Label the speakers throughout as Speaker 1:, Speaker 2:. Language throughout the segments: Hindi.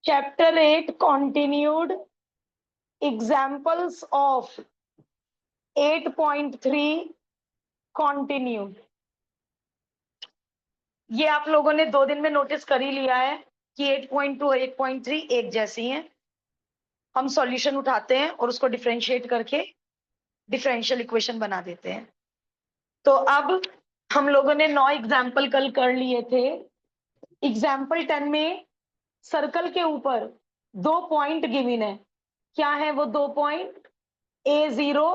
Speaker 1: Chapter 8 continued. Examples of 8.3 continued. ये आप लोगों ने 2 दिन में नोटिस कर ही लिया है कि 8.2 और 8.3 एक जैसी हैं। हम सॉल्यूशन उठाते हैं और उसको डिफरेंशिएट करके डिफरेंशियल इक्वेशन बना देते हैं। तो अब हम लोगों ने 9 एग्जाम्पल कल कर लिए थे। एग्जाम्पल 10 में सर्कल के ऊपर 2 पॉइंट गिवन है। क्या है वो 2 point? A0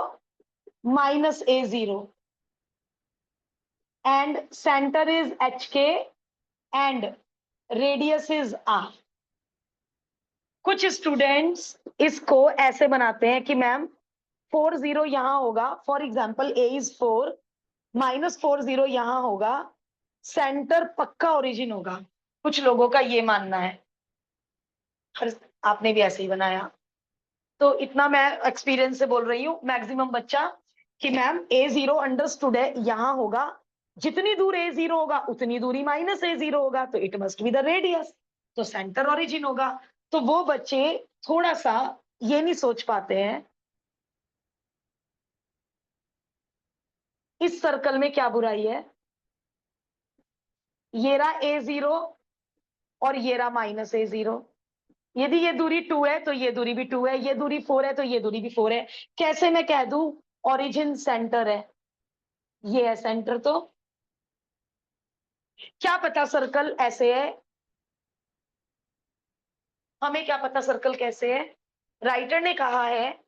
Speaker 1: minus A0 and center is HK and radius is R। कुछ स्टूडेंट्स इसको ऐसे बनाते हैं कि मैम 40 यहां होगा, for example A is 4 minus 40 यहां होगा, सेंटर पक्का ओरिजिन होगा। कुछ लोगों का ये मानना है, आपने भी ऐसे ही बनाया। तो इतना मैं एक्सपीरियंस से बोल रही हूँ, मैक्सिमम बच्चा कि मैम A0 अंडरस्टूड है, यहां होगा, जितनी दूर A0 होगा उतनी दूरी माइनस A0 होगा, तो it must be the radius, तो सेंटर ओरिजिन होगा। तो वो बच्चे थोड़ा सा ये नहीं सोच पाते हैं इस सर्कल में क्या बुराई है, ये रहा A0 और ये रहा माइनस A0। यदि ये दूरी 2 है तो ये दूरी भी 2 है, ये दूरी 4 है तो ये दूरी भी 4 है। कैसे मैं कह दूं ओरिजिन सेंटर है? ये है सेंटर। तो क्या पता सर्कल ऐसे है, हमें क्या पता सर्कल कैसे है। राइटर ने कहा है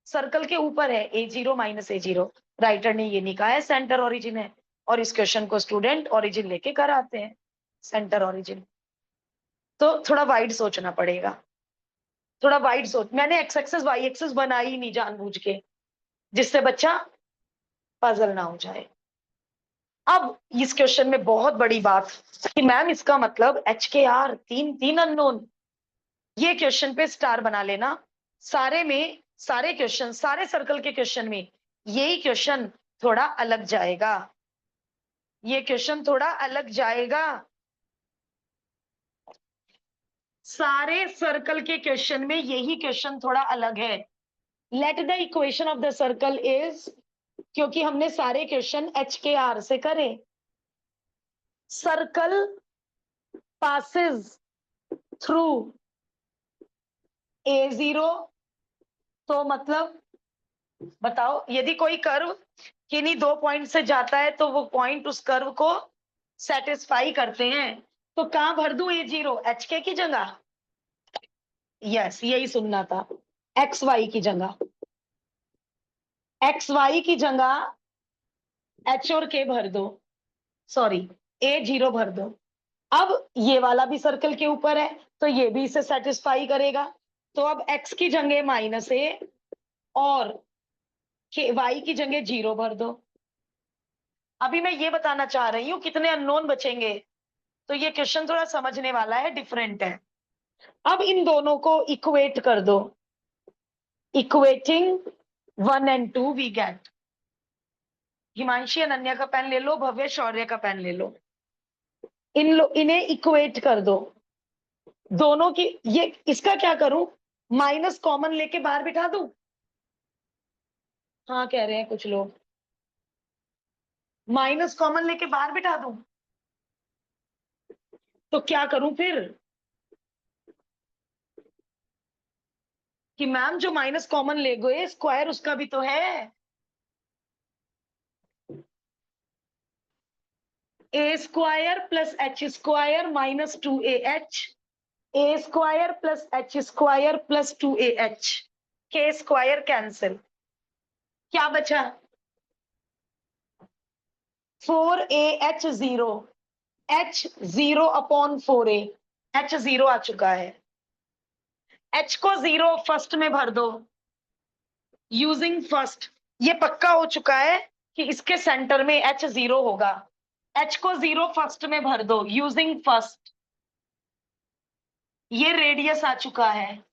Speaker 1: सर्कल के ऊपर है A0 माइनस A0, राइटर ने ये नहीं कहा है सेंटर ओरिजिन है। और इस क्वेश्चन को स्टूडेंट ओरिजिन लेके कराते हैं, सेंटर ओरिजिन। तो थोड़ा वाइड सोचना पड़ेगा, थोड़ा वाइड सोच। मैंने एक्स एक्सेस वाई एक्सेस बनाई नहीं जानबूझ के, जिससे बच्चा पजल ना हो जाए। अब इस क्वेश्चन में बहुत बड़ी बात कि मैम इसका मतलब HKR तीन अननोन, ये क्वेश्चन पे स्टार बना लेना। सारे में सारे क्वेश्चन, सारे सर्कल के क्वेश्चन में यही क्वेश्चन थोड़ा अलग जाएगा, ये क्वेश्चन थोड़ा अलग जाएगा। सारे सर्कल के क्वेश्चन में यही क्वेश्चन थोड़ा अलग है। Let the equation of the circle is, क्योंकि हमने सारे क्वेश्चन HKR से करे। सर्कल passes through A0, तो मतलब बताओ यदि कोई कर्व किन्हीं 2 पॉइंट से जाता है तो वो पॉइंट उस कर्व को सेटिस्फाई करते हैं। तो कहां भर दूं A0? HK की जगह? यस, यही सुनना था। XY की जगह, XY की जगह H और K भर दो, सॉरी A0 भर दो। अब ये वाला भी सर्कल के ऊपर है तो ये भी इसे सेटिस्फाई करेगा। तो अब x की जगह -A और y की जगह 0 भर दो। अभी मैं ये बताना चाह रही हूं कितने अननोन बचेंगे, तो ये क्वेश्चन थोड़ा समझने वाला है, डिफरेंट है। अब इन दोनों को इक्वेट कर दो, equating 1 and 2 we get. Himanshi Ananya का पेन ले लो, भव्य शौर्य का पेन ले लो, इन्हें इक्वेट कर दो दोनों की। ये इसका क्या करूं, माइनस कॉमन लेके बाहर बिठा दूं? हाँ कह रहे हैं कुछ लोग, माइनस कॉमन लेके बाहर बिठा दूं? तो क्या करूं फिर कि मैम जो माइनस कॉमन ले गए स्क्वायर उसका भी तो है। A square plus H square minus 2AH, A square plus H square plus 2AH, K square cancel, क्या बचा? 4AH0, H0 upon 4A, H0 आ चुका है। H को 0 फर्स्ट में भर दो यूजिंग फर्स्ट। ये पक्का हो चुका है कि इसके सेंटर में H0 होगा। H को 0 फर्स्ट में भर दो यूजिंग फर्स्ट। ये रेडियस आ चुका है,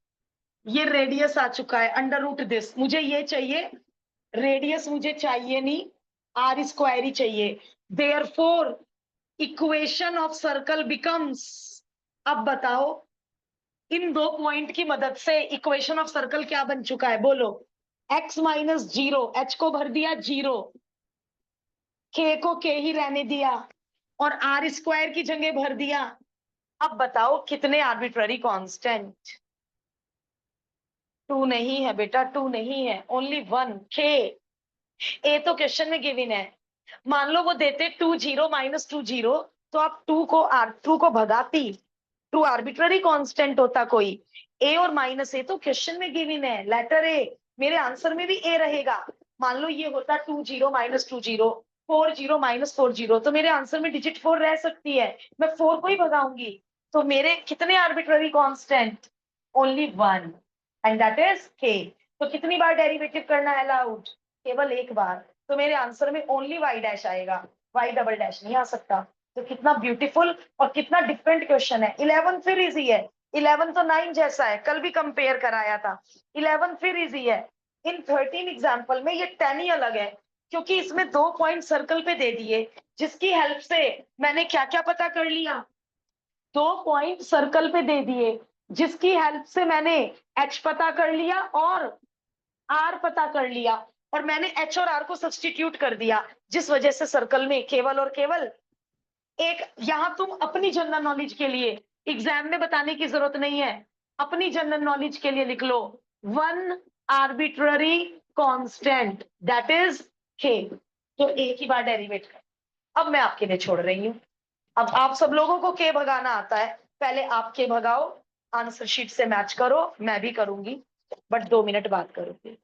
Speaker 1: ये रेडियस आ चुका है अंडर रूट दिस। मुझे ये चाहिए, रेडियस मुझे चाहिए नहीं, आर स्क्वायर ही चाहिए। Therefore equation of circle becomes, अब बताओ इन दो पॉइंट की मदद से इक्वेशन ऑफ सर्कल क्या बन चुका है, बोलो। x माइनस जीरो, एच को भर दिया जीरो, k को k ही रहने दिया, और आर स्क्वायर की जगह भर दिया। अब बताओ कितने आर्बिट्ररी कांस्टेंट? टू नहीं है बेटा, टू नहीं है, ओनली वन, k। ए तो क्वेश्चन में गिवन है। मान लो वो देते two zero minus two zero, तो आप टू को भगाती, टू आर्बिट्ररी कांस्टेंट होता कोई। ए और माइनस ए तो क्वेश्चन में गिवन है, लेटर ए। मेरे आंसर में भी ए रहेगा। मान लो ये होता two zero minus two zero, four zero minus four zero, तो मेरे आंसर में डिजिट फोर रह सकती है, मैं फोर को ही भगाऊंगी। तो मेरे कितने arbitrary constant? Only one, and that is k. तो कितनी बार डेरिवेटिव करना है अलाउड? केवल एक बार। तो मेरे आंसर में ओनली वाई डैश आएगा, वाई डबल डैश नहीं आ सकता। तो कितना ब्यूटीफुल और कितना डिफरेंट क्वेश्चन है। 11 फिर इजी है। 11 तो 9 जैसा है, कल भी कंपेयर कराया था। 11 फिर इजी है। इन 13 एग्जाम्पल में ये 10 ही अलग है, क्योंकि इसमें दो पॉइंट सर्कल पे दे दिए, जिसकी हेल्प से मैंने क्या क्या पता कर लिया। दो पॉइंट सर्कल पे दे दिए, जिसकी हेल्प से मैंने एच पता कर लिया और आर पता कर लिया, और मैंने एच और आर को सब्सटीट्यूट कर दिया, जिस वजह से सर्कल में केवल और केवल एक। यहां तुम अपनी जनरल नॉलेज के लिए, एग्जाम में बताने की जरूरत नहीं है, अपनी जनरल नॉलेज के लिए लिख लो, one arbitrary constant that is k. तो एक ही बार डेरिवेट कर। अब मैं आपके लिए छोड़ रही हूं। अब आप सब लोगों को के भगाना आता है, पहले आप के भगाओ, आंसर शीट से मैच करो, मैं भी करूंगी, बट 2 मिनट बाद करूंगी।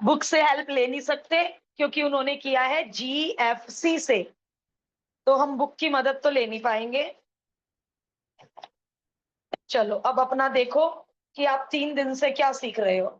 Speaker 1: बुक से हेल्प ले नहीं सकते, क्योंकि उन्होंने किया है GFC से, तो हम बुक की मदद तो ले नहीं पाएंगे। चलो अब अपना देखो कि आप 3 दिन से क्या सीख रहे हो।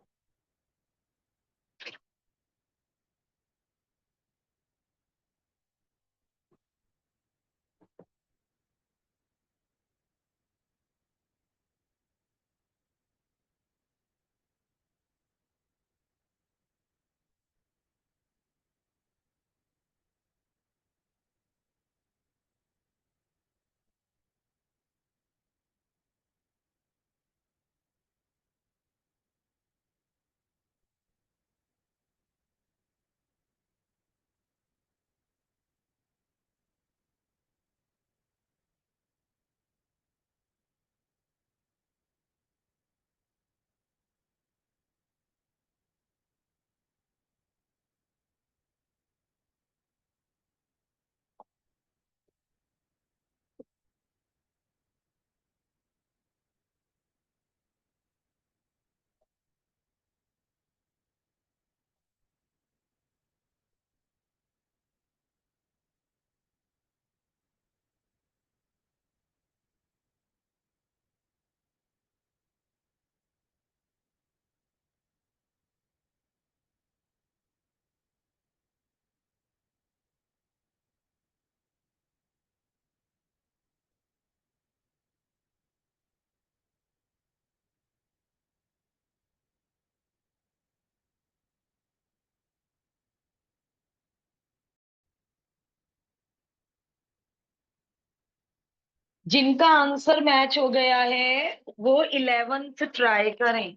Speaker 1: जिनका आंसर मैच हो गया है वो 11th ट्राई करें।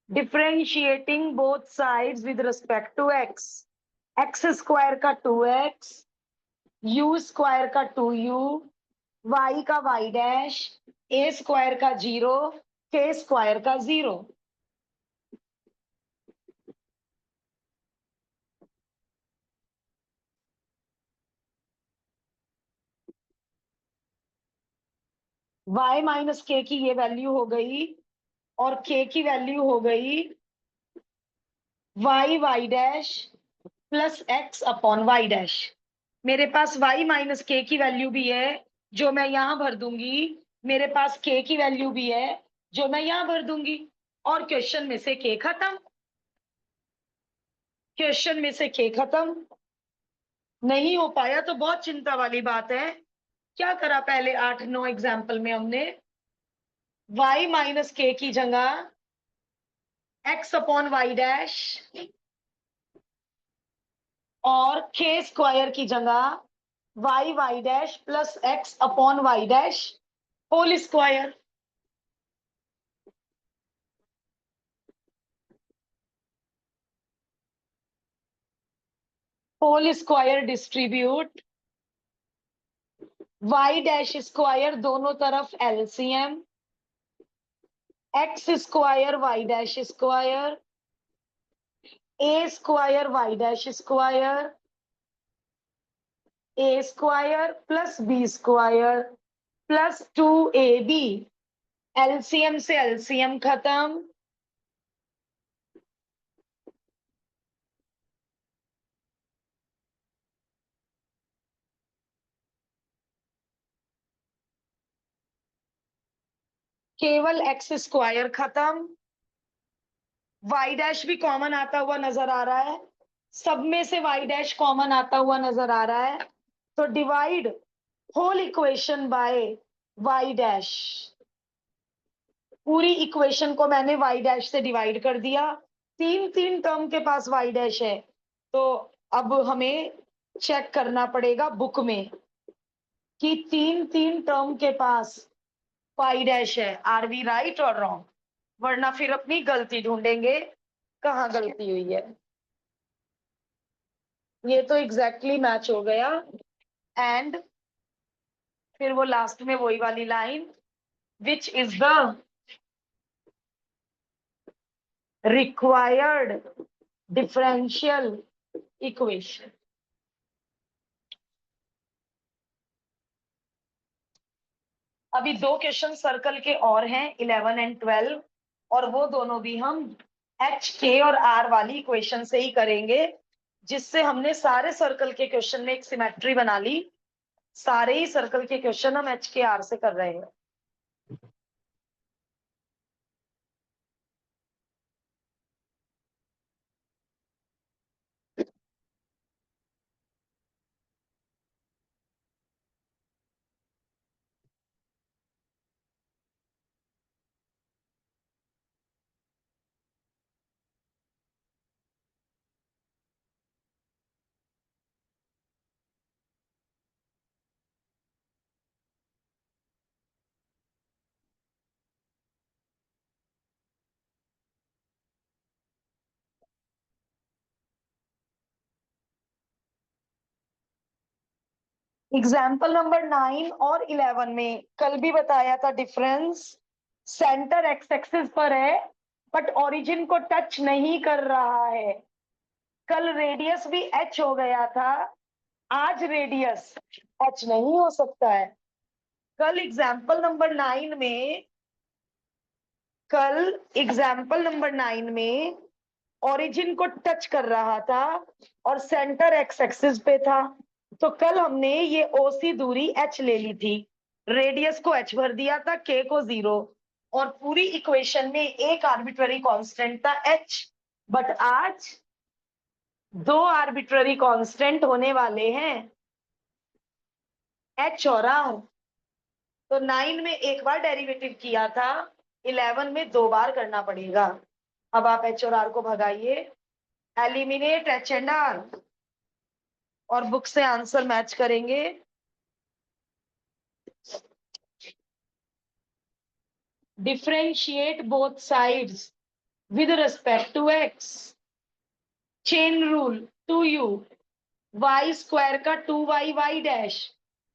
Speaker 1: Differentiating both sides with respect to x, x square का 2x, यू स्क्वायर का 2u, वाई का वाई डैश, ए स्क्वायर का 0, के स्क्वायर का 0। y माइनस के की ये वैल्यू हो गई, और k की वैल्यू हो गई y y dash plus x upon y dash. मेरे पास y माइनस के की वैल्यू भी है, जो मैं यहां भर दूंगी। मेरे पास k की वैल्यू भी है, जो मैं यहां भर दूंगी। और क्वेश्चन में से k खत्म, क्वेश्चन में से k खत्म। नहीं हो पाया तो बहुत चिंता वाली बात है। क्या करा पहले 8-9 एग्जाम्पल में हमने, y माइनस के की जगह x अपॉन वाई डैश, और k स्क्वायर की जगह y dash plus x upon y dash whole square. Whole square distribute y dash square दोनों तरफ LCM x square y dash square a square y dash square a square plus b square plus 2ab। LCM से एलसीएम खत्म, केवल एक्स स्क्वायर खत्म, वाई डैश भी कॉमन आता हुआ नजर आ रहा है, सब में से वाई डैश कॉमन आता हुआ नजर आ रहा है, तो divide whole equation by y dash. पूरी इक्वेशन को मैंने वाई डैश से डिवाइड कर दिया। तीन तीन टर्म के पास वाई डैश है, तो अब हमें चेक करना पड़ेगा बुक में कि तीन तीन टर्म के पास वाई डैश है। आर वी राइट और रॉन्ग? वरना फिर अपनी गलती ढूंढेंगे कहाँ गलती हुई है। ये तो एग्जैक्टली मैच हो गया। एंड फिर वो लास्ट में वही वाली line, which is the required differential equation. अभी दो क्वेश्चन सर्कल के और हैं 11 एंड 12, और वो दोनों भी हम एच के और आर वाली इक्वेशन से ही करेंगे, जिससे हमने सारे सर्कल के क्वेश्चन में एक सिमेट्री बना ली। सारे ही सर्कल के क्वेश्चन हम एच के आर से कर रहे हैं। एग्जाम्पल नंबर 9 और 11 में कल भी बताया था डिफरेंस। सेंटर एक्स एक्सिस पर है बट ओरिजिन को टच नहीं कर रहा है। कल रेडियस भी एच हो गया था, आज रेडियस एच नहीं हो सकता है। कल एग्जाम्पल नंबर 9 में कल एग्जाम्पल नंबर 9 में ओरिजिन को टच कर रहा था और सेंटर एक्स एक्सिस पे था। तो कल हमने ये ओसी दूरी एच ले ली थी, रेडियस को एच भर दिया था, के को 0, और पूरी इक्वेशन में एक आर्बिट्ररी कांस्टेंट था एच। बट आज दो आर्बिट्ररी कांस्टेंट होने वाले हैं, एच और आर। तो 9 में एक बार डेरिवेटिव किया था, 11 में दो बार करना पड़ेगा। अब आप एच और आर को भगाइए, एलिमिनेट एच एंड आर, और बुक से आंसर मैच करेंगे। Differentiate both sides with respect to x. Chain rule 2u, y square का 2y वाई डैश,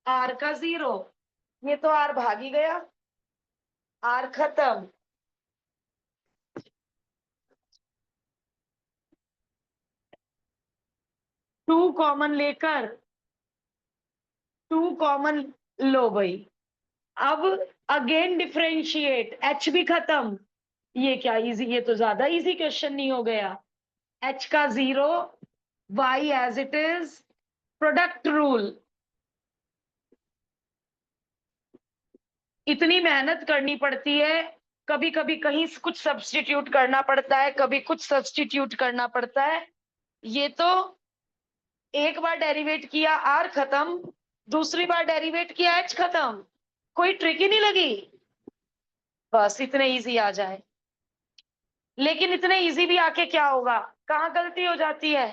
Speaker 1: आर का 0। ये तो आर भाग ही गया, आर खत्म। टू कॉमन लेकर, टू कॉमन लो भाई। अब अगेन डिफरेंशिएट, एच भी खत्म। ये क्या इजी, ये तो ज्यादा इजी क्वेश्चन नहीं हो गया। एच का 0, y as it is, product rule. इतनी मेहनत करनी पड़ती है, कभी कभी कहीं कुछ सब्स्टिट्यूट करना पड़ता है, कभी कुछ सब्स्टिट्यूट करना पड़ता है। ये तो एक बार डेरिवेट किया आर खत्म, दूसरी बार डेरिवेट किया एच खत्म। कोई ट्रिक ही नहीं लगी, बस इतने इजी आ जाए। लेकिन इतने इजी भी आके क्या होगा, कहाँ गलती हो जाती है?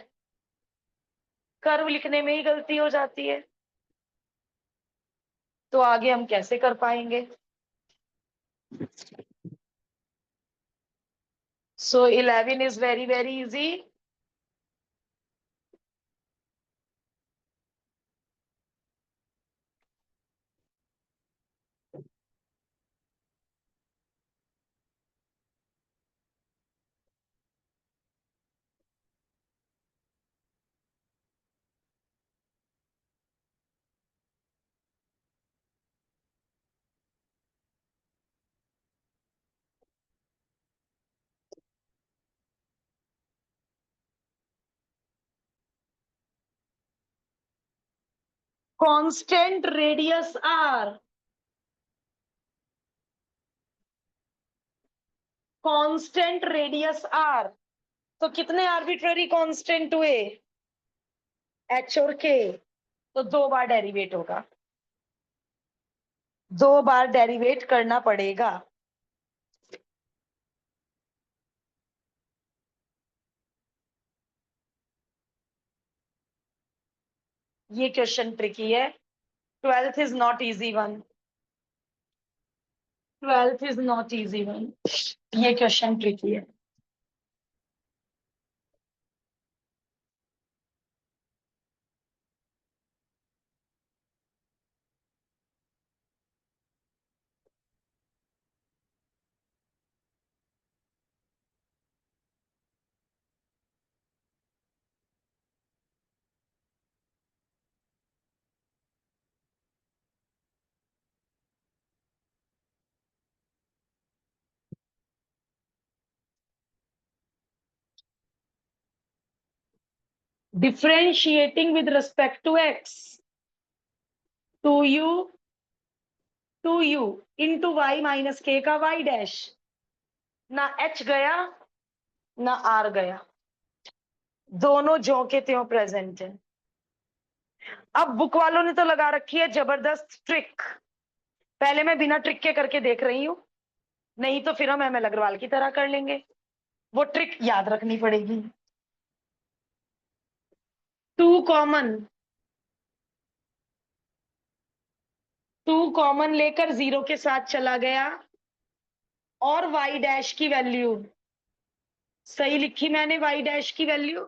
Speaker 1: कर्व लिखने में ही गलती हो जाती है। तो आगे हम कैसे कर पाएंगे? So 11 is very, very easy. Constant radius r. Constant radius r. तो कितने आर्बिट्ररी कांस्टेंट हुए? h और k. तो 2 बार डेरिवेट होगा, 2 बार डेरिवेट करना पड़ेगा। ये क्वेश्चन ट्रिकी है। 12th is not easy one. 12th is not easy one. ये क्वेश्चन ट्रिकी है। Differentiating with respect to x, 2u 2u into y minus k का y डैश। ना h गया ना r गया, दोनों ज्यों के त्यों प्रेजेंट है। अब बुक वालों ने तो लगा रखी है जबरदस्त ट्रिक। पहले मैं बिना ट्रिक के करके देख रही हूं, नहीं तो फिर हम एमएल अग्रवाल की तरह कर लेंगे। वो ट्रिक याद रखनी पड़ेगी। 2 कॉमन, 2 कॉमन लेकर 0 के साथ चला गया और y डैश की वैल्यू सही लिखी मैंने। y डैश की वैल्यू,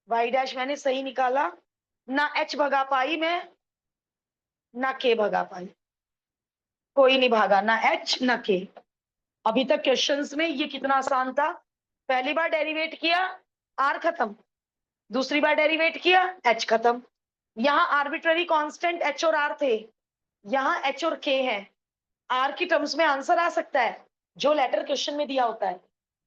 Speaker 1: y डैश मैंने सही निकाला। ना h भगा पाई मैं, ना k भगा पाई, कोई नहीं भागा, ना h ना k। अभी तक क्वेश्चंस में ये कितना आसान था। पहली बार डेरिवेट किया, r खत्म। दूसरी बार डेरिवेट किया, h खत्म। यहाँ आर्बिट्ररी कांस्टेंट h और r थे, यहाँ h और k है। r की टर्म्स में आंसर आ सकता है जो लेटर क्वेश्चन में दिया होता है।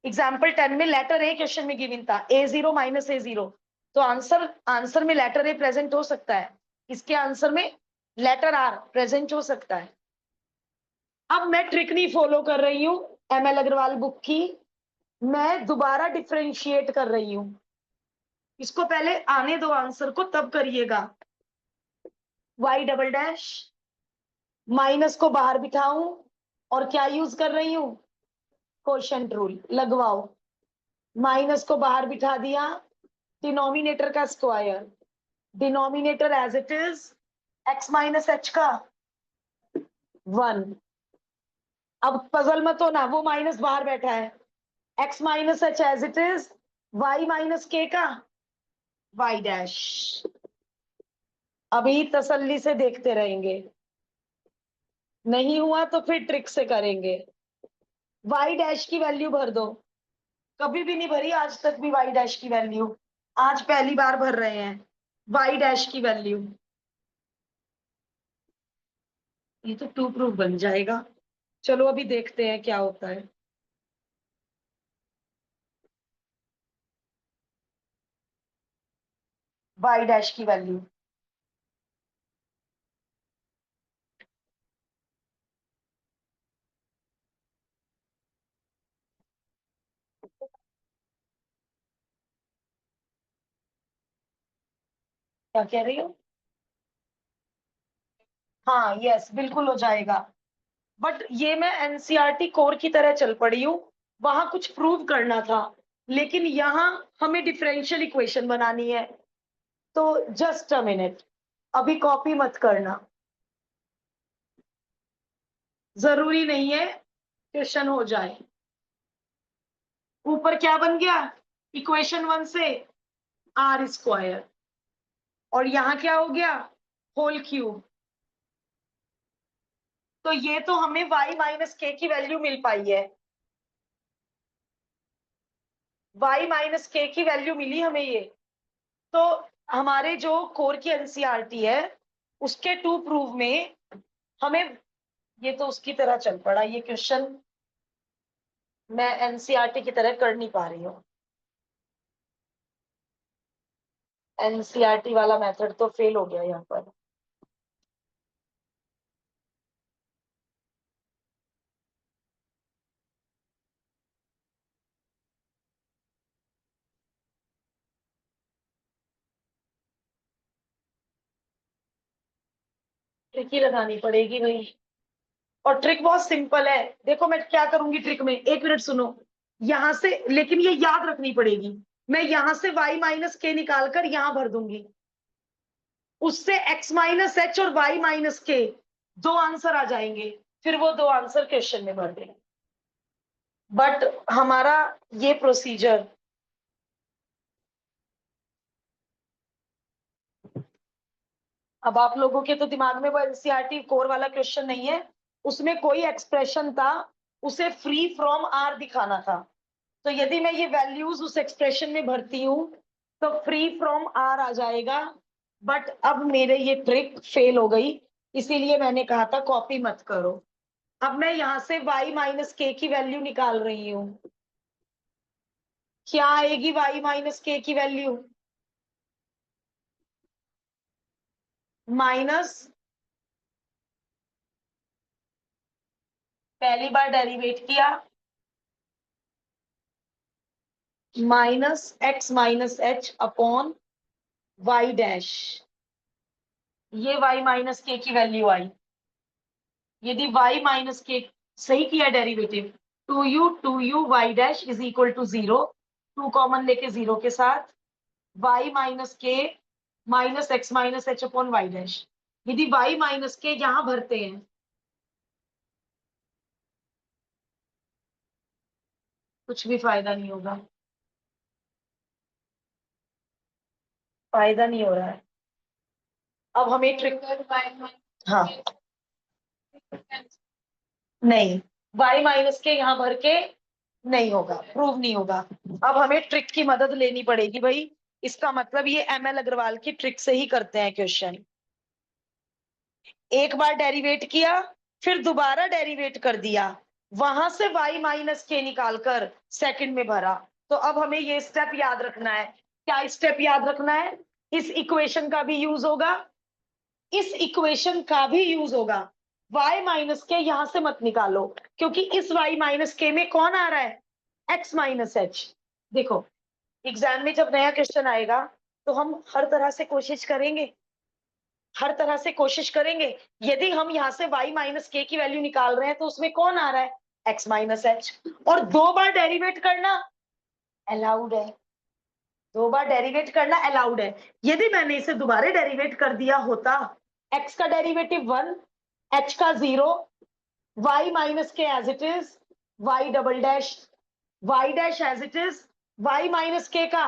Speaker 1: एग्जाम्पल 10 में लेटर ए क्वेश्चन में गिवन था, a0 माइनस a0। तो आंसर में लेटर ए प्रेजेंट हो सकता है, इसके आंसर में लेटर आर प्रेजेंट हो सकता है। अब मैं ट्रिक नहीं फॉलो कर रही हूं एमएल अग्रवाल बुक की, मैं दोबारा डिफरेंशिएट कर रही हूं। इसको पहले आने दो आंसर को, तब करिएगा। y डबल डैश, माइनस को बाहर बिठाऊं और क्या यूज कर रही हूं? Quotient rule लगवाओ। माइनस को बाहर बिठा दिया, डिनोमिनेटर का square, denominator as it is x minus h का 1। अब पजल मत हो ना, वो माइनस बाहर बैठा है। x minus h as it is y minus k का y डैश। अभी तसल्ली से देखते रहेंगे, नहीं हुआ तो फिर ट्रिक से करेंगे। y डैश की वैल्यू भर दो, कभी भी नहीं भरी आज तक भी y डैश की वैल्यू, आज पहली बार भर रहे हैं y डैश की वैल्यू। ये तो 2 प्रूफ बन जाएगा। चलो अभी देखते हैं क्या होता है। y डैश की वैल्यू, क्या कह रही हो? हाँ यस, बिल्कुल हो जाएगा। बट ये मैं एनसीईआरटी कोर की तरह चल पड़ी हूँ, वहां कुछ प्रूव करना था, लेकिन यहाँ हमें डिफरेंशियल इक्वेशन बनानी है। तो जस्ट अ मिनट, अभी कॉपी मत करना, जरूरी नहीं है क्वेश्चन हो जाए। ऊपर क्या बन गया, इक्वेशन 1 से आर स्क्वायर, और यहां क्या हो गया, होल क्यूब। तो ये तो हमें y माइनस के की वैल्यू मिल पाई है, y माइनस के की वैल्यू मिली हमें ये। तो हमारे जो कोर की एनसीईआरटी है उसके टू प्रूव में हमें, ये तो उसकी तरह चल पड़ा ये क्वेश्चन, मैं एनसीईआरटी की तरह कर नहीं पा रही हूँ। एनसीईआरटी वाला मेथड तो फेल हो गया यहाँ पर। ट्रिक ही लगानी पड़ेगी भाई, और ट्रिक बहुत सिंपल है। देखो मैं क्या करूंगी ट्रिक में, एक मिनट सुनो। यहां से, लेकिन ये याद रखनी पड़ेगी, मैं यहां से y माइनस के निकाल कर यहां भर दूंगी, उससे x माइनस एच और y माइनस के दो आंसर आ जाएंगे, फिर वो दो आंसर क्वेश्चन में भर देंगे। बट हमारा ये प्रोसीजर, अब आप लोगों के तो दिमाग में वो एनसीईआरटी कोर वाला क्वेश्चन नहीं है, उसमें कोई एक्सप्रेशन था, उसे फ्री फ्रॉम आर दिखाना था। तो यदि मैं ये वैल्यूज उस एक्सप्रेशन में भरती हूँ तो फ्री फ्रॉम आर आ जाएगा। बट अब मेरे ये ट्रिक फेल हो गई, इसीलिए मैंने कहा था कॉपी मत करो। अब मैं यहां से y माइनस के की वैल्यू निकाल रही हूँ, क्या आएगी y माइनस के की वैल्यू, माइनस, पहली बार डेरिवेट किया, minus x minus h upon y dash, ये y माइनस के की वैल्यू आई। यदि y माइनस के सही किया derivative, two u y dash is equal to 0, two common लेके 0 के साथ y minus k minus x minus h upon y dash. यदि y माइनस के यहां भरते हैं, कुछ भी फायदा नहीं होगा, फायदा नहीं हो रहा है। अब हमें ट्रिक, हाँ नहीं, y माइनस के यहां भर के नहीं होगा, प्रूव नहीं होगा। अब हमें ट्रिक की मदद लेनी पड़ेगी भाई, इसका मतलब ये एमएल अग्रवाल की ट्रिक से ही करते हैं क्वेश्चन। एक बार डेरिवेट किया, फिर दोबारा डेरिवेट कर दिया, वहां से y माइनस के निकालकर सेकंड में भरा। तो अब हमें ये स्टेप याद रखना है। क्या स्टेप याद रखना है, इस इक्वेशन का भी यूज होगा, इस इक्वेशन का भी यूज होगा। y माइनस के यहां से मत निकालो, क्योंकि इस y माइनस के में कौन आ रहा है, x माइनस एच। देखो एग्जाम में जब नया क्वेश्चन आएगा तो हम हर तरह से कोशिश करेंगे, हर तरह से कोशिश करेंगे। यदि हम यहाँ से y माइनस के की वैल्यू निकाल रहे हैं तो उसमें कौन आ रहा है, x माइनस एच, और दो बार डेरिवेट करना अलाउड है, दो बार डेरिवेट करना अलाउड है। यदि मैंने इसे दोबारा डेरिवेट कर दिया होता, x का डेरिवेटिव 1, h का 0, y minus k as it is, y double dash, y dash as it is, y minus k का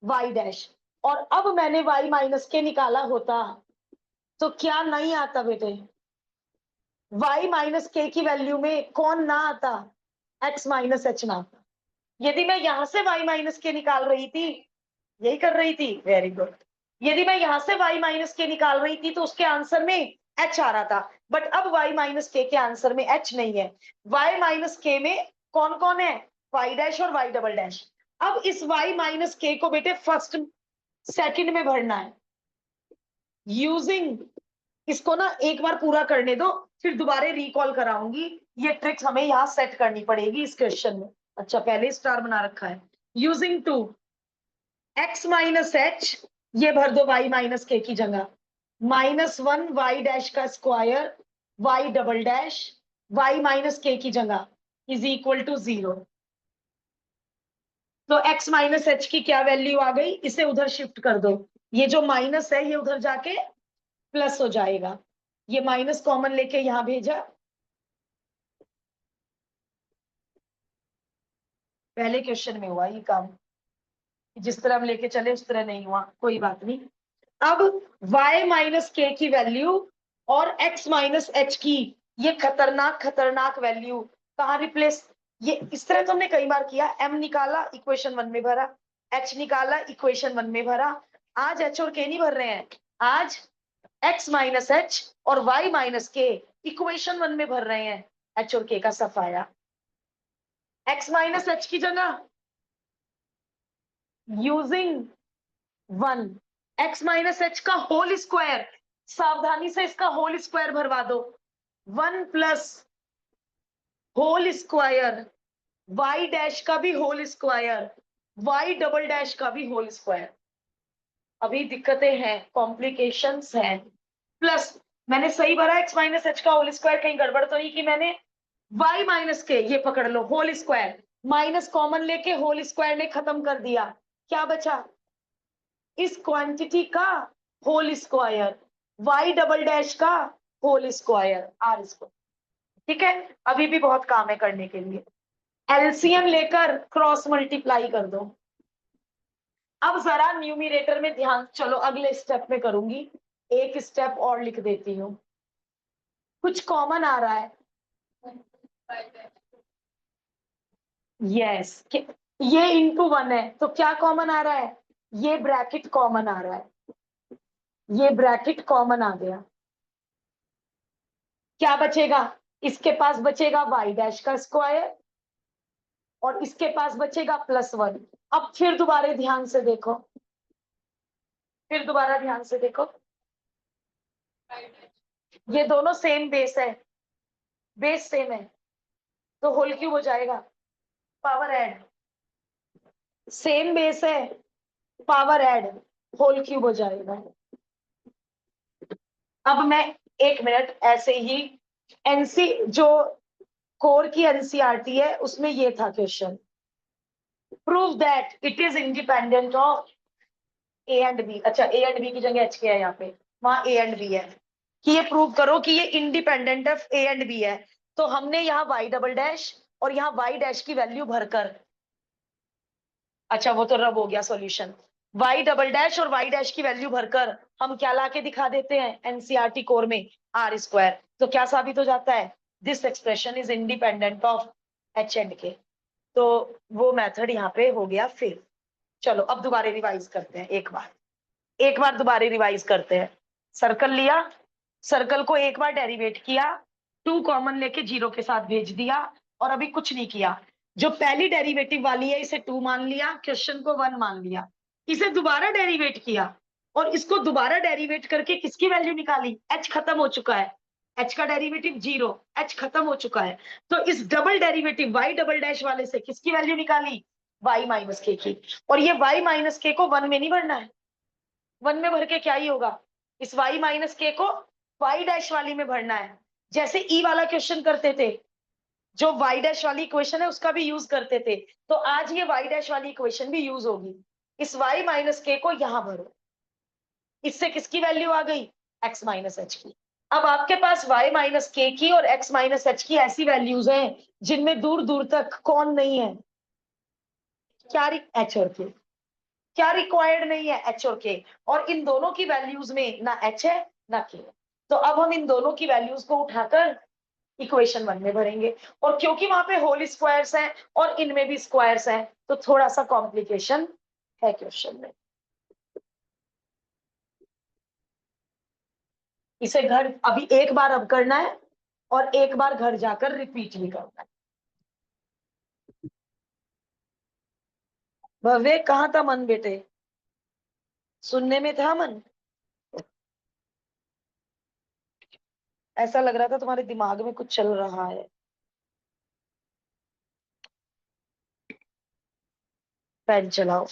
Speaker 1: y डैश, और अब मैंने y माइनस के निकाला होता तो क्या नहीं आता बेटे, y माइनस के की वैल्यू में कौन ना आता, x माइनस एच ना आता। यदि मैं यहां से y माइनस के निकाल रही थी, यही कर रही थी, वेरी गुड, यदि मैं यहां से y माइनस के निकाल रही थी तो उसके आंसर में h आ रहा था। बट अब y माइनस के आंसर में h नहीं है, y माइनस के में कौन कौन है, y डैश और y डबल डैश। अब इस y माइनस के को बेटे फर्स्ट सेकंड में भरना है, यूजिंग, इसको ना एक बार पूरा करने दो, फिर दोबारा रिकॉल कराऊंगी। ये ट्रिक्स हमें यहाँ सेट करनी पड़ेगी इस क्वेश्चन में। अच्छा पहले स्टार बना रखा है, using two x minus h, ये भर दो y माइनस के की जगह, -1 y डैश का square, y double dash, y minus k की जगह इज इक्वल टू 0। तो x माइनस एच की क्या वैल्यू आ गई, इसे उधर शिफ्ट कर दो, ये जो माइनस है ये उधर जाके प्लस हो जाएगा, ये माइनस कॉमन लेके यहां भेजा, पहले क्वेश्चन में हुआ ये काम, जिस तरह हम लेके चले उस तरह नहीं हुआ, कोई बात नहीं। अब y माइनस के की वैल्यू और x माइनस एच की ये खतरनाक खतरनाक वैल्यू कहाँ रिप्लेस, ये इस तरह तो हमने कई बार किया, m निकाला इक्वेशन 1 में भरा, h निकाला इक्वेशन 1 में भरा, आज h और k नहीं भर रहे हैं, आज x माइनस एच और y माइनस के इक्वेशन 1 में भर रहे हैं, h और k का सफाया, x माइनस एच की जगह यूजिंग 1 x माइनस एच का होल स्क्वायर, सावधानी से इसका होल स्क्वायर भरवा दो, 1 plus whole square y dash का भी whole square, y double dash का भी होल स्क्वायर, अभी दिक्कतें हैं, कॉम्प्लिकेशंस हैं, प्लस मैंने सही भरा x माइनस एच का होल स्क्वायर, कहीं गड़बड़ तो नहीं कि मैंने, y माइनस के ये पकड़ लो होल स्क्वायर, माइनस कॉमन लेके होल स्क्वायर ने खत्म कर दिया, क्या बचा, इस क्वांटिटी का whole square, y double dash का होल स्क्वायर, आर स्क्वायर, ठीक है, अभी भी बहुत काम है करने के लिए, एलसीएम लेकर क्रॉस मल्टीप्लाई कर दो। अब जरा न्यूमिरेटर में ध्यान, चलो अगले स्टेप में करूंगी, एक स्टेप और लिख देती हूँ, कुछ कॉमन आ रहा है, यस, ये इंटू 1 है तो क्या कॉमन आ रहा है, ये ब्रैकेट कॉमन आ रहा है, ये ब्रैकेट कॉमन आ गया, क्या बचेगा, इसके पास बचेगा y डैश का स्क्वायर और इसके पास बचेगा +1। अब फिर दोबारा ध्यान से देखो, फिर दोबारा ध्यान से देखो, ये दोनों सेम बेस है, बेस सेम है तो होल क्यूब हो जाएगा, पावर ऐड, सेम बेस है, पावर ऐड, होल क्यूब हो जाएगा। अब मैं 1 मिनट ऐसे ही, एनसी जो कोर की एनसीईआरटी है उसमें ये था question, prove that it is independent of a and b, अच्छा ए एंड बी की जगह एच के है यहाँ पे, वहां ए एंड बी है, कि ये प्रूव करो कि ये independent of a and b है, तो हमने यहाँ वाई डबल डैश और यहाँ वाई डैश की वैल्यू भरकर, अच्छा वो तो रब हो गया सॉल्यूशन, वाई डबल डैश और वाई डैश की वैल्यू भरकर हम क्या लाके दिखा देते हैं एनसीईआरटी कोर में, आर स्क्वायर, तो क्या साबित हो जाता है, this expression is independent of H and के, तो वो मेथड यहाँ पे हो गया फेल। चलो अब दोबारा रिवाइज करते हैं, एक बार दोबारा रिवाइज करते हैं, सर्कल लिया, सर्कल को एक बार डेरिवेट किया, 2 कॉमन लेके 0 के साथ भेज दिया, और अभी कुछ नहीं किया, जो पहली डेरिवेटिव वाली है इसे 2 मान लिया, क्वेश्चन को 1 मान लिया, इसे दोबारा डेरिवेट किया और इसको दोबारा डेरिवेट करके किसकी वैल्यू निकाली, h खत्म हो चुका है, h का डेरिवेटिव 0, h खत्म हो चुका है, तो इस double derivative y double dash वाले से किसकी वैल्यू निकाली, y माइनस के की, और ये y माइनस के को 1 में नहीं भरना है, 1 में भर के क्या ही होगा, इस y माइनस के को y डैश वाली में भरना है, जैसे ई वाला क्वेश्चन करते थे, जो y डैश वाली इक्वेशन है उसका भी यूज करते थे, तो आज ये y डैश वाली इक्वेशन भी यूज होगी, इस y माइनस के को यहां भरो, इससे किसकी वैल्यू आ गई, x माइनस एच की, अब आपके पास y माइनस के की और x माइनस एच की ऐसी वैल्यूज हैं जिनमें दूर दूर तक कौन नहीं है, क्या एच और के, क्या रिक्वायर्ड नहीं है, एच और के, और इन दोनों की वैल्यूज में ना एच है ना के, तो अब हम इन दोनों की वैल्यूज को उठाकर इक्वेशन 1 में भरेंगे, और क्योंकि वहां पे होल स्क्वायर्स हैं और इनमें भी स्क्वायर्स हैं तो थोड़ा सा कॉम्प्लिकेशन है क्वेश्चन में, इसे घर अभी एक बार अब करना है और एक बार घर जाकर रिपीट भी करना है। भव्य कहाँ था मन बेटे, सुनने में था मन, ऐसा लग रहा था तुम्हारे दिमाग में कुछ चल रहा है, पेन चलाओ।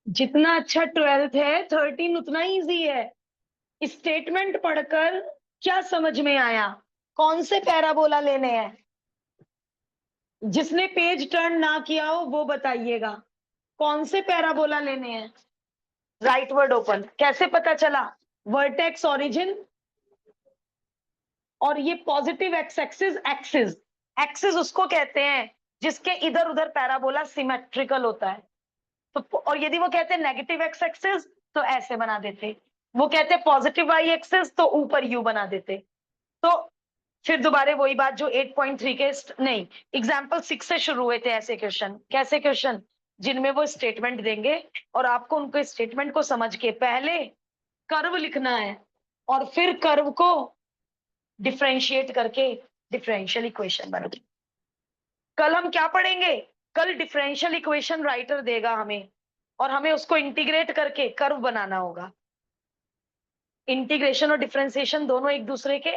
Speaker 1: जितना अच्छा 12th है 13 उतना इजी है। स्टेटमेंट पढ़कर क्या समझ में आया, कौन से पैराबोला लेने हैं? जिसने पेज टर्न ना किया हो वो बताइएगा, कौन से पैराबोला लेने हैं? Right word open. कैसे पता चला? वर्टेक्स ओरिजिन, और ये positive x axis, axis axis उसको कहते हैं जिसके इधर उधर पैराबोला सिमेट्रिकल होता है। तो और यदि वो कहते हैं नेगेटिव एक्स एक्सिस तो ऐसे बना देते, वो कहते हैं पॉजिटिव वाई एक्सिस तो ऊपर यू बना देते। तो फिर दोबारा वही बात जो 8.3 के नहीं, एग्जाम्पल 6 से शुरू हुए थे ऐसे क्वेश्चन। कैसे क्वेश्चन? जिनमें वो स्टेटमेंट देंगे और आपको उनके स्टेटमेंट को समझ के पहले कर्व लिखना है और फिर कर्व को डिफरेंशिएट करके डिफरेंशियल इक्वेशन बनेगी। कल हम क्या पढ़ेंगे? कल डिफरेंशियल इक्वेशन राइटर देगा हमें और हमें उसको इंटीग्रेट करके कर्व बनाना होगा। इंटीग्रेशन और डिफरेंशिएशन दोनों एक दूसरे के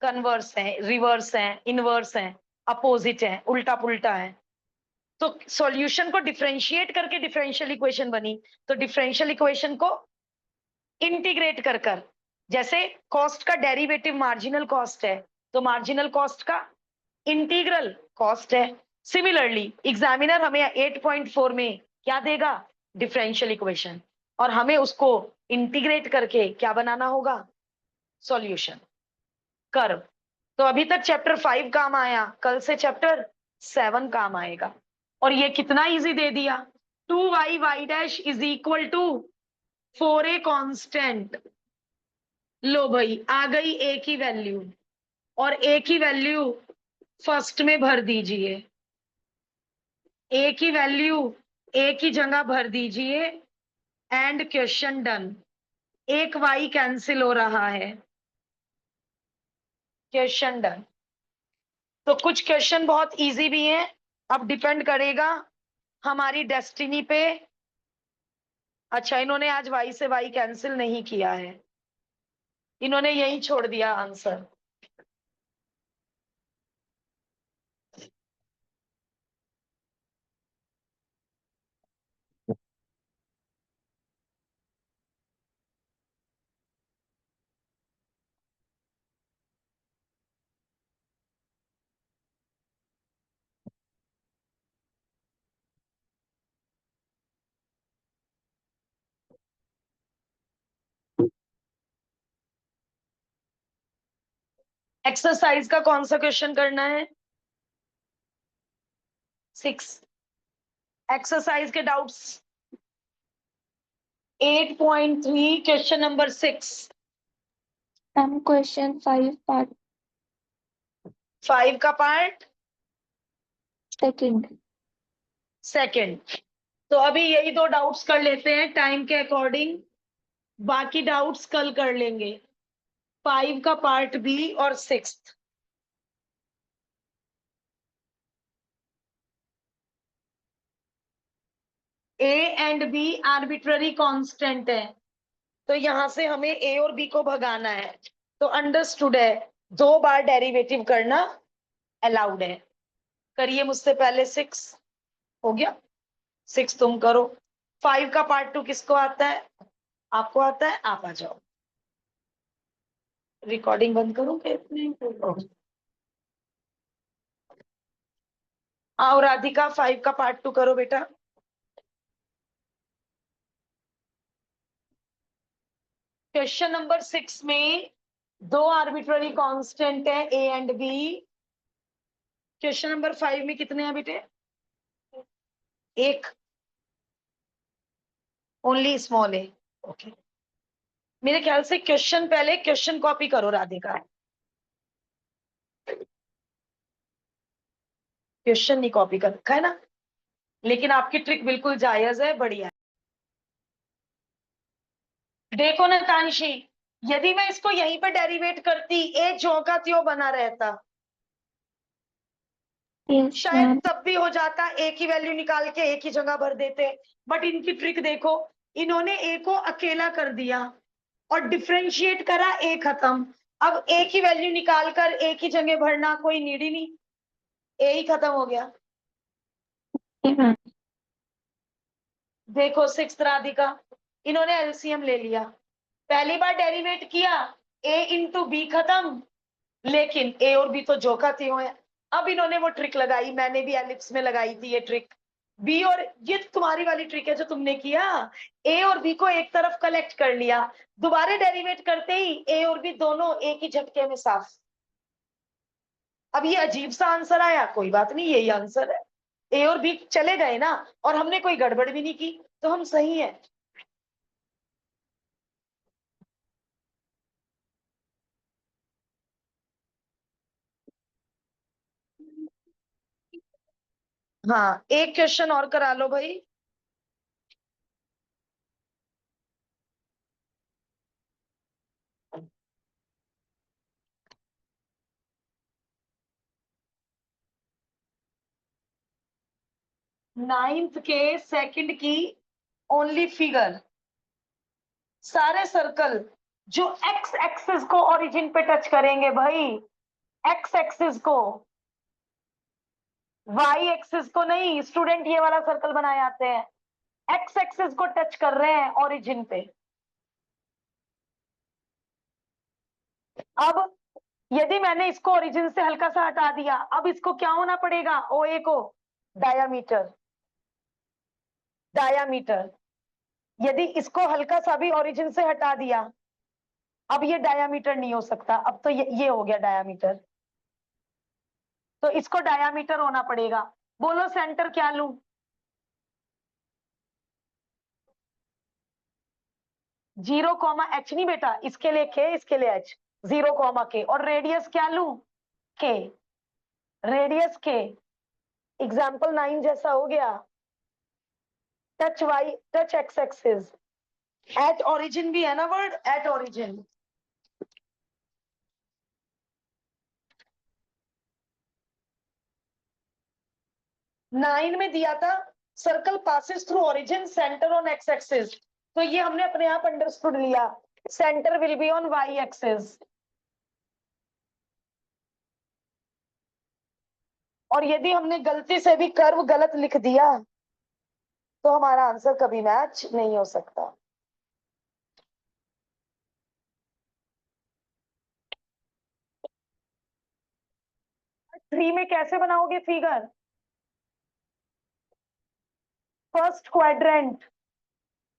Speaker 1: कन्वर्स हैं, रिवर्स हैं, इनवर्स हैं, अपोजिट हैं, उल्टा पुल्टा है। तो सॉल्यूशन को डिफरेंशिएट करके डिफरेंशियल इक्वेशन बनी, तो डिफरेंशियल इक्वेशन को इंटीग्रेट कर कर, जैसे कॉस्ट का डेरिवेटिव मार्जिनल कॉस्ट है तो मार्जिनल कॉस्ट का इंटीग्रल कॉस्ट है। सिमिलरली एग्जामिनर हमें 8.4 में क्या देगा? डिफरेंशियल इक्वेशन, और हमें उसको इंटीग्रेट करके क्या बनाना होगा? Solution, curve. तो अभी तक चैप्टर 5 काम आया, कल से चैप्टर 7 काम आएगा। और ये कितना इजी दे दिया, 2y y dash is equal to 4a constant. लो भाई आ गई a की वैल्यू, और a की वैल्यू फर्स्ट में भर दीजिए, a की वैल्यू a की जगह भर दीजिए एंड क्वेश्चन डन। एक y कैंसिल हो रहा है, क्वेश्चन डन। तो कुछ क्वेश्चन बहुत इजी भी हैं, अब डिपेंड करेगा हमारी डेस्टिनी पे। अच्छा इन्होंने आज y से y कैंसिल नहीं किया है, इन्होंने यही छोड़ दिया आंसर। एक्सरसाइज का कौन सा क्वेश्चन करना है? 6। एक्सरसाइज के doubts 8.3 question number 6।
Speaker 2: Question 5 part
Speaker 1: 5 का पार्ट
Speaker 2: सेकंड।
Speaker 1: सेकंड। तो अभी यही दो डाउट्स कर लेते हैं टाइम के अकॉर्डिंग, बाकी डाउट्स कल कर लेंगे। 5 का पार्ट बी और 6। A and b arbitrary constant है, तो यहां से हमें ए और बी को भगाना है। तो अंडरस्टूड है, 2 बार डेरिवेटिव करना अलाउड है। करिए मुझसे पहले 6 हो गया, 6 तुम करो। 5 का पार्ट 2 किसको आता है? आपको आता है, आप आ जाओ। रिकॉर्डिंग बंद करूं क्या इतने? आओ राधिका 5 का पार्ट 2 करो बेटा। क्वेश्चन नंबर 6 में 2 आर्बिट्ररी कांस्टेंट है a and b. Question number 5 में कितने हैं बेटे? एक, ओनली स्मॉल ए। ओके, मेरे ख्याल से क्वेश्चन पहले क्वेश्चन कॉपी करो राधिका, क्वेश्चन नहीं कॉपी कर रखा है ना, लेकिन आपकी ट्रिक बिल्कुल जायज है, बढ़िया। देखो ना तानशी, यदि मैं इसको यहीं पर डेरिवेट करती ए ज्यों का त्यों बना रहता, शायद तब भी हो जाता, ए की वैल्यू निकाल के ए की जगह भर देते। बट इनकी ट्रिक देखो, इन्होंने ए को अकेला कर दिया और डिफरेंशिएट करा, ए खत्म। अब ए की वैल्यू निकाल कर ए की जगह भरना कोई नीड ही नहीं, ए ही खत्म हो गया। देखो 6 राधिका, इन्होंने एलसीएम ले लिया, पहली बार डेरिवेट किया, ए इंटू बी खत्म, लेकिन ए और बी तो जो का त्यों है। अब इन्होंने वो ट्रिक लगाई, मैंने भी एलिप्स में लगाई थी ये ट्रिक, बी और ये तुम्हारी वाली ट्रिक है जो तुमने किया, ए और बी को एक तरफ कलेक्ट कर लिया, दोबारा डेरिवेट करते ही ए और बी दोनों एक ही झटके में साफ। अब ये अजीब सा आंसर आया, कोई बात नहीं, यही आंसर है, ए और बी चले गए ना, और हमने कोई गड़बड़ भी नहीं की, तो हम सही है। हाँ, एक क्वेश्चन और करा लो भाई। 9th के सेकंड की ओनली फिगर, सारे सर्कल जो एक्स एक्सिस को ओरिजिन पे टच करेंगे भाई, एक्स एक्सिस को, वाई एक्सिस को नहीं, स्टूडेंट ये वाला सर्कल बनाए आते हैं, एक्स एक्सिस को टच कर रहे हैं ओरिजिन पे। अब यदि मैंने इसको ओरिजिन से हल्का सा हटा दिया, अब इसको क्या होना पड़ेगा, ओ ए को डायामीटर, डायामीटर, यदि इसको हल्का सा भी ओरिजिन से हटा दिया, अब ये डायामीटर नहीं हो सकता, अब तो ये हो गया डायामीटर, तो इसको डायामीटर होना पड़ेगा। बोलो सेंटर क्या लूं? 0, H नहीं बेटा, इसके लिए के, इसके लिए H, 0, K, और रेडियस क्या लूं? के, रेडियस के, एग्जाम्पल 9 जैसा हो गया, touch y, touch x axis, at origin भी है ना वर्ड, एट ओरिजिन। 9 में दिया था circle passes through origin centre on x axis, तो ये हमने अपने आप अंडरस्टूड लिया, centre will be on y axis. और यदि हमने गलती से भी कर्व गलत लिख दिया, तो हमारा आंसर कभी मैच नहीं हो सकता। थ्री में कैसे बनाओगे figure? First quadrant,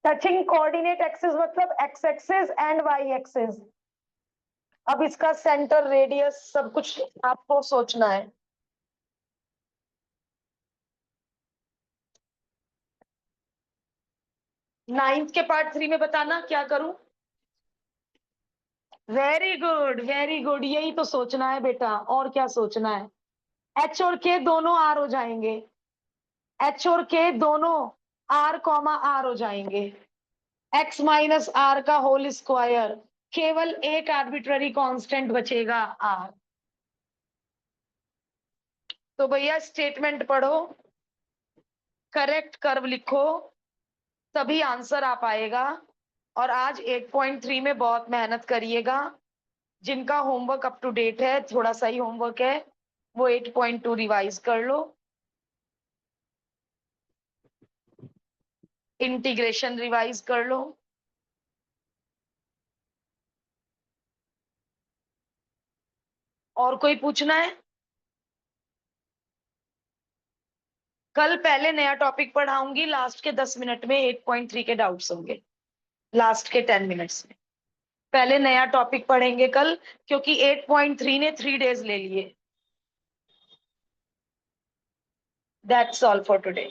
Speaker 1: touching coordinate axis मतलब x axis and y axis. अब इसका सेंटर, रेडियस, सब कुछ आपको सोचना है। 9th के पार्ट 3 में बताना क्या करूं। वेरी गुड, वेरी गुड, यही तो सोचना है बेटा, और क्या सोचना है। एच और के दोनों आर हो जाएंगे, एच और के दोनों R, R हो जाएंगे, एक्स माइनस आर का होल स्क्वायर, केवल एक आर्बिट्ररी कांस्टेंट बचेगा आर। तो भैया स्टेटमेंट पढ़ो, करेक्ट कर्व लिखो, तभी आंसर आ पाएगा। और आज 8.3 में बहुत मेहनत करिएगा, जिनका होमवर्क अप टू डेट है, थोड़ा सा ही होमवर्क है, वो 8.2 रिवाइज कर लो, इंटीग्रेशन रिवाइज कर लो। और कोई पूछना है? कल पहले नया टॉपिक पढ़ाऊंगी, लास्ट के 10 मिनट में 8.3 के डाउट्स होंगे, लास्ट के 10 मिनट्स में। पहले नया टॉपिक पढ़ेंगे कल, क्योंकि 8.3 ने 3 डेज ले लिए। That's all for today.